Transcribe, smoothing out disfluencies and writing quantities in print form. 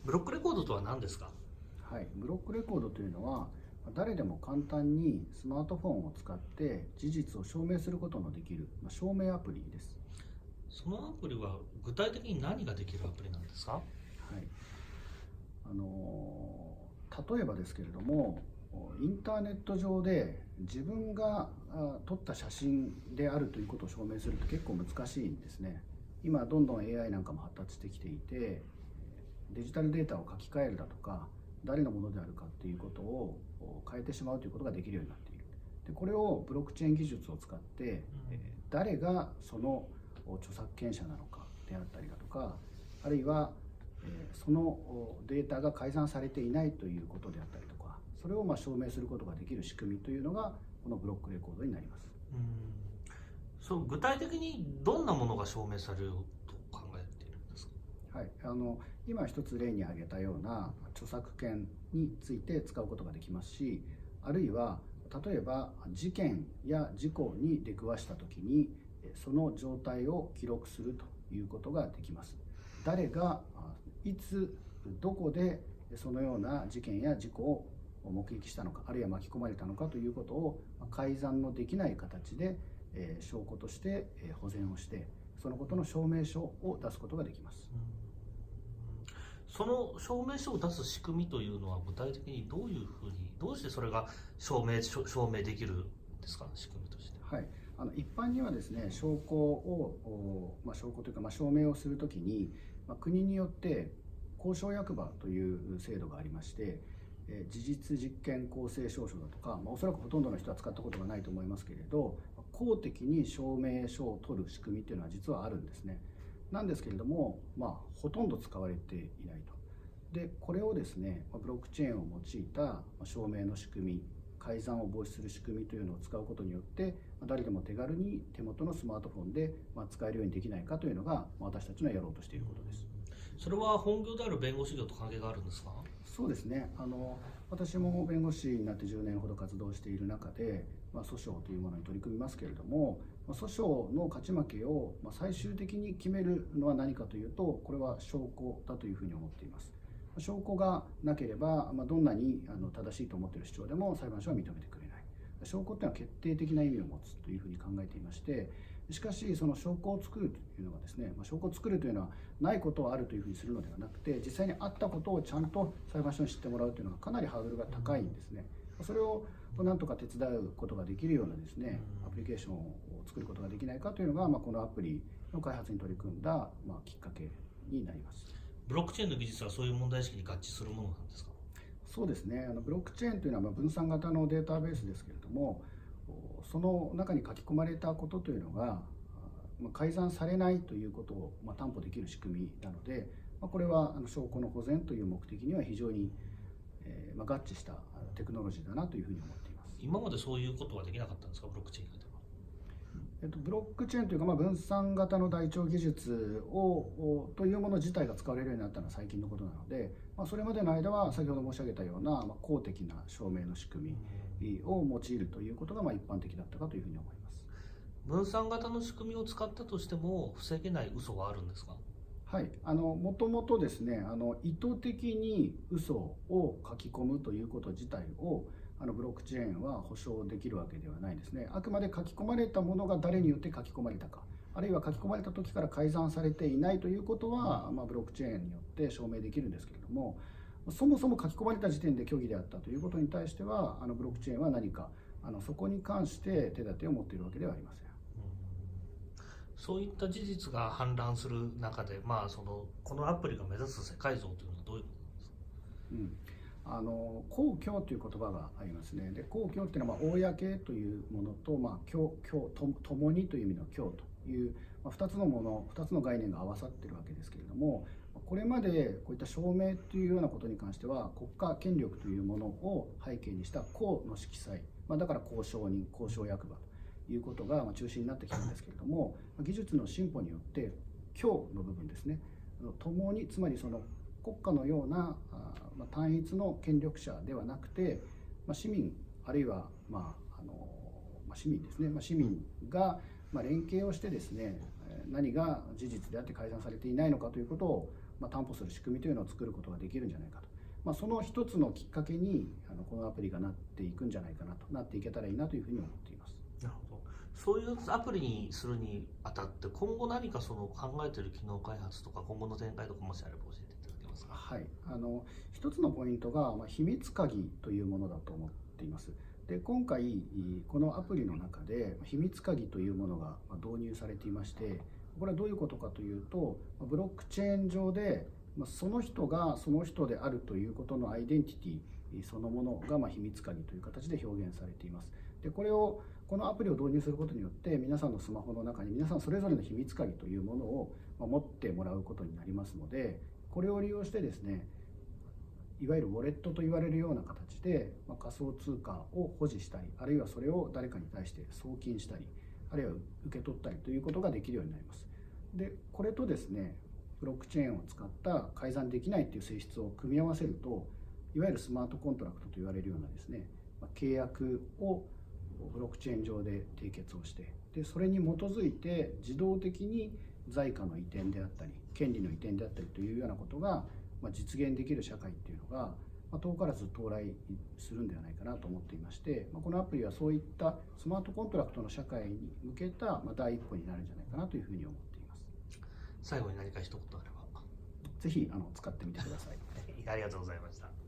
ブロックレコードとは何ですか？はい、ブロックレコードというのは誰でも簡単にスマートフォンを使って事実を証明することのできる証明アプリです。そのアプリは具体的に何ができるアプリなんですか？はい、例えばですけれども、インターネット上で自分が撮った写真であるということを証明すると結構難しいんですね。今どんどん AI なんかも発達してきていて、デジタルデータを書き換えるだとか誰のものであるかっていうことを変えてしまうということができるようになっている。でこれをブロックチェーン技術を使って、誰がその著作権者なのかであったりだとか、あるいはそのデータが改ざんされていないということであったりとか、それを証明することができる仕組みというのがこのブロックレコードになります。そう具体的にどんなものが証明されると考えているんですか？はい、今一つ例に挙げたような著作権について使うことができますし、あるいは例えば事件や事故に出くわした時にその状態を記録するということができます。誰がいつどこでそのような事件や事故を目撃したのか、あるいは巻き込まれたのかということを改ざんのできない形で証拠として保全をして、そのことの証明書を出すことができます。その証明書を出す仕組みというのは具体的にどういうふうに、どうしてそれが証明できるんですか？仕組みとして。はい、一般にはですね、証拠を、証拠というか、証明をするときに、国によって公証役場という制度がありまして、事実実験公正証書だとか、おそらくほとんどの人は使ったことがないと思いますけれど、公的に証明書を取る仕組みというのは実はあるんですね。なんですけれども、ほとんど使われていないと。でこれをですね、ブロックチェーンを用いた証明の仕組み、改ざんを防止する仕組みというのを使うことによって、誰でも手軽に手元のスマートフォンで使えるようにできないかというのが私たちのやろうとしていることです。それは本業である弁護士業と関係があるんですか？そうですね、私も弁護士になって10年ほど活動している中で、訴訟というものに取り組みますけれども、訴訟の勝ち負けを最終的に決めるのは何かというと、これは証拠だというふうに思っています。証拠がなければ、どんなに正しいと思っている主張でも裁判所は認めてくれない。証拠というのは決定的な意味を持つというふうに考えていまして、しかしその証拠を作るというのはですね、証拠を作るというのはないことをあるというふうにするのではなくて、実際にあったことをちゃんと裁判所に知ってもらうというのがかなりハードルが高いんですね。それをなんとか手伝うことができるようなですね、アプリケーションを作ることができないかというのが、このアプリの開発に取り組んだ、きっかけになります。ブロックチェーンの技術はそういう問題意識に合致するものなんですか？そうですね、ブロックチェーンというのは分散型のデータベースですけれども、その中に書き込まれたことというのが改ざんされないということを担保できる仕組みなので、これは証拠の保全という目的には非常に合致したテクノロジーだなというふうに思っています。今までそういうことはできなかったんですか？ブロックチェーンでは。ブロックチェーンというか、分散型の台帳技術というもの自体が使われるようになったのは最近のことなので、それまでの間は先ほど申し上げたような、公的な証明の仕組みを用いるということが一般的だったかというふうに思います。分散型の仕組みを使ったとしても防げない嘘はあるんですか？はい、もともとですね、意図的に嘘を書き込むということ自体をブロックチェーンは保証できるわけではないですね。あくまで書き込まれたものが誰によって書き込まれたか、あるいは書き込まれた時から改ざんされていないということは、ブロックチェーンによって証明できるんですけれども、そもそも書き込まれた時点で虚偽であったということに対しては、ブロックチェーンは何かそこに関して手立てを持っているわけではありません。そういった事実が氾濫する中で、このアプリが目指す世界像というのはどういうことですか？公共という言葉がありますね。で公共っていうのは公というものと、共にという意味の共という、2つのもの、2つの概念が合わさっているわけですけれども、これまでこういった証明というようなことに関しては国家権力というものを背景にした公の色彩、だから公証人、公証役場ということが中心になってきたんですけれども、技術の進歩によって共の部分ですね、共に、つまりその国家のような単一の権力者ではなくて、市民あるいは、市民ですね、市民が連携をしてですね、何が事実であって改ざんされていないのかということを担保する仕組みというのを作ることができるんじゃないかと、その一つのきっかけにこのアプリがなっていくんじゃないかなと、なっていけたらいいなというふうに思っています。なるほど。そういうアプリにするにあたって今後何かその考えている機能開発とか今後の展開とかもしあれば教えていただけますか。はい、一つのポイントが、秘密鍵というものだと思っています。で、今回このアプリの中で秘密鍵というものが導入されていまして、これはどういうことかというと、ブロックチェーン上でその人がその人であるということのアイデンティティそのものが秘密鍵という形で表現されています。で、このアプリを導入することによって皆さんのスマホの中に皆さんそれぞれの秘密鍵というものを持ってもらうことになりますので、これを利用してですね、いわゆるウォレットと言われるような形で仮想通貨を保持したり、あるいはそれを誰かに対して送金したり、あるいは受け取ったりということができるようになります。で、これとですね、ブロックチェーンを使った改ざんできないという性質を組み合わせると、いわゆるスマートコントラクトと言われるようなですね、契約をブロックチェーン上で締結をして、でそれに基づいて自動的に財貨の移転であったり権利の移転であったりというようなことが実現できる社会っていうのが遠からず到来するんではないかなと思っていまして、このアプリはそういったスマートコントラクトの社会に向けた第一歩になるんじゃないかなというふうに思っています。最後に何か一言あれば。ぜひ使ってみてください。ありがとうございました。